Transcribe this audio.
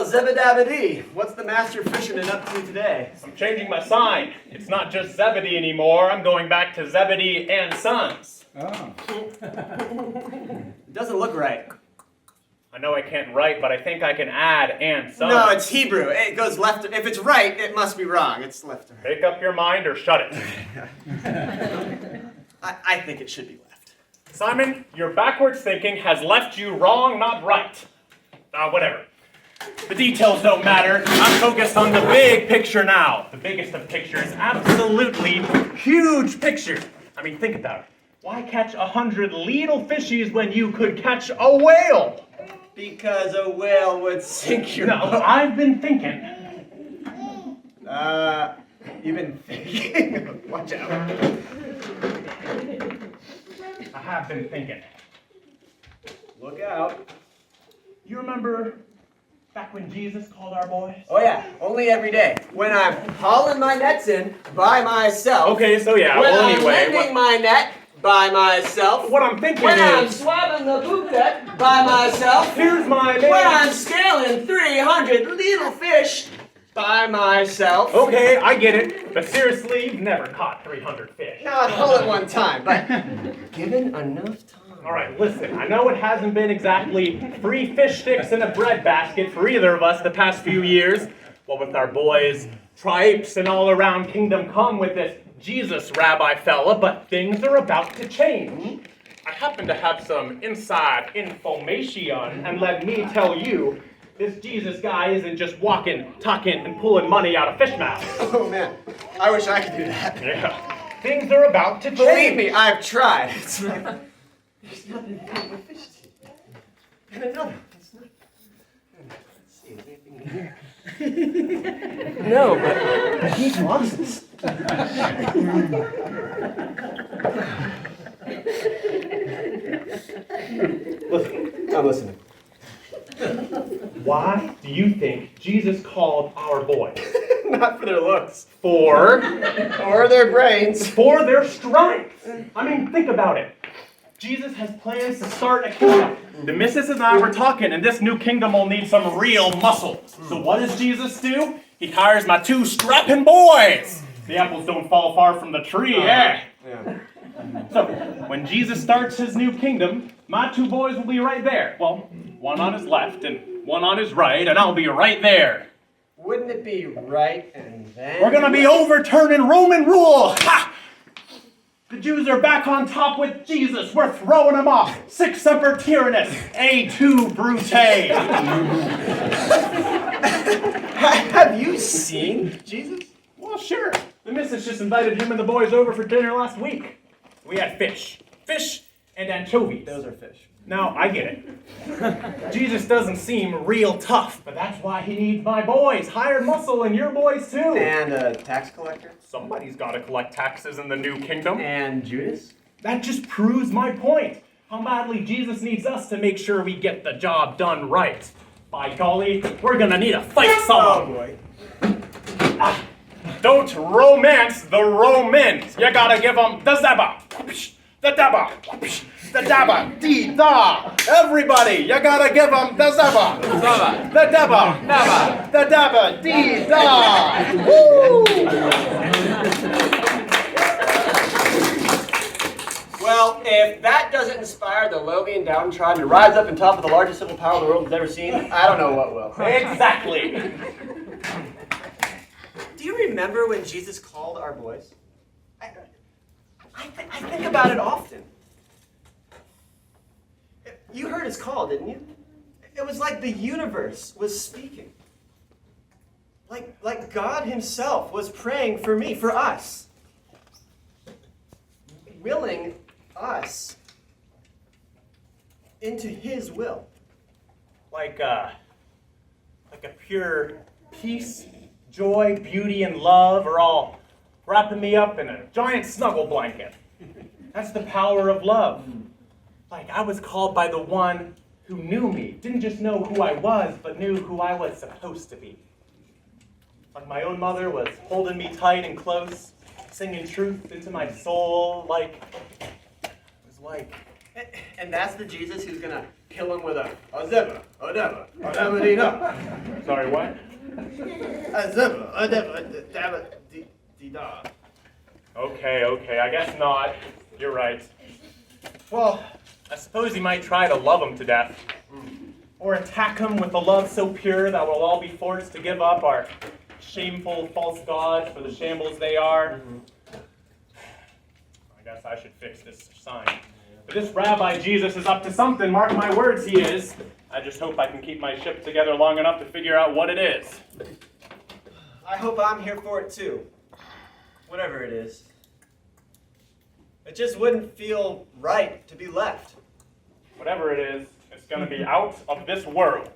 Well, Zebbadebbadabbadeeda, what's the master fisherman up to today? I'm changing my sign. It's not just Zebedee anymore. I'm going back to Zebedee and Sons. Oh. It doesn't look right. I know I can't write, but I think I can add and Sons. No, it's Hebrew. It goes left. If it's right, it must be wrong. It's left to right. Make up your mind or shut it. I think it should be left. Simon, your backwards thinking has left you wrong, not right. Whatever. The details don't matter. I'm focused on the big picture now. The biggest of pictures, absolutely huge picture. I mean, think about it. Why catch 100 little fishies when you could catch a whale? Because a whale would sink your No, boat. I've been thinking. You've been thinking. Watch out. I have been thinking. Look out. You remember back when Jesus called our boys? Oh yeah, only every day. When I'm hauling my nets in by myself. Okay, so yeah, When well I'm anyway. mending my net by myself. What I'm thinking When I'm is, swabbing the bouquet by myself. here's my When man. I'm scaling 300 little fish by myself. Okay, I get it. But seriously, you've never caught 300 fish. Not all at one time, but given enough time. All right, listen, I know it hasn't been exactly free fish sticks in a bread basket for either of us the past few years. Well, with our boys, tripes and all around Kingdom Come with this Jesus Rabbi fella, but things are about to change. I happen to have some inside information, and let me tell you, this Jesus guy isn't just walking, talking, and pulling money out of fish mouths. Oh man, I wish I could do that. Yeah, things are about to change. Believe me, I've tried. It's not, there's nothing wrong with fish tea. And another. It's not. Let's see, is there anything in here? No, but he's losses. Listen, I'm listening. Why do you think Jesus called our boys? Not for their looks. For Or their brains. their strength. I mean, think about it. Jesus has plans to start a kingdom. The missus and I were talking, and this new kingdom will need some real muscle. So what does Jesus do? He hires my two strapping boys. The apples don't fall far from the tree, eh? Yeah. So, when Jesus starts his new kingdom, my two boys will be right there. Well, one on his left and one on his right, and I'll be right there. Wouldn't it be right and then? We're gonna be overturning Roman rule! Ha! The Jews are back on top with Jesus. We're throwing them off. Sic semper tyrannis. A2 brute. Have you seen Jesus? Well, sure. The missus just invited him and the boys over for dinner last week. We had fish. Fish and anchovies. Those are fish. Now, I get it. Jesus doesn't seem real tough, but that's why he needs my boys. Hired muscle and your boys too. And a tax collector? Somebody's got to collect taxes in the new kingdom. And Judas? That just proves my point. How badly Jesus needs us to make sure we get the job done right. By golly, we're gonna need a fight song. Oh boy. Don't romance the Romans. You gotta give them the Zebba, the Dabba, the Dabba, dee da. Everybody, you gotta give them the Zebba, the Dabba, the Dabba, dee da. Woo! Well, if that doesn't inspire the lowly and downtrodden to rise up on top of the largest civil power the world has ever seen, I don't know what will. Exactly. Do you remember when Jesus called our boys? I think about it often. You heard his call, didn't you? It was like the universe was speaking. Like God himself was praying for me, for us. Willing us into his will. Like a pure peace, joy, beauty, and love are all wrapping me up in a giant snuggle blanket. That's the power of love. Like I was called by the one who knew me, didn't just know who I was, but knew who I was supposed to be. Like my own mother was holding me tight and close, singing truth into my soul, it was like And that's the Jesus who's gonna kill him with a Zebbadebbadabbadeeda. Sorry, what? Zebbadebbadabbadeeda. Okay, I guess not. You're right. Well, I suppose he might try to love him to death. Or attack him with a love so pure that we'll all be forced to give up our shameful false gods for the shambles they are. I guess I should fix this sign. But this Rabbi Jesus is up to something, mark my words, he is. I just hope I can keep my ship together long enough to figure out what it is. I hope I'm here for it too. Whatever it is. It just wouldn't feel right to be left. Whatever it is, it's going to be out of this world.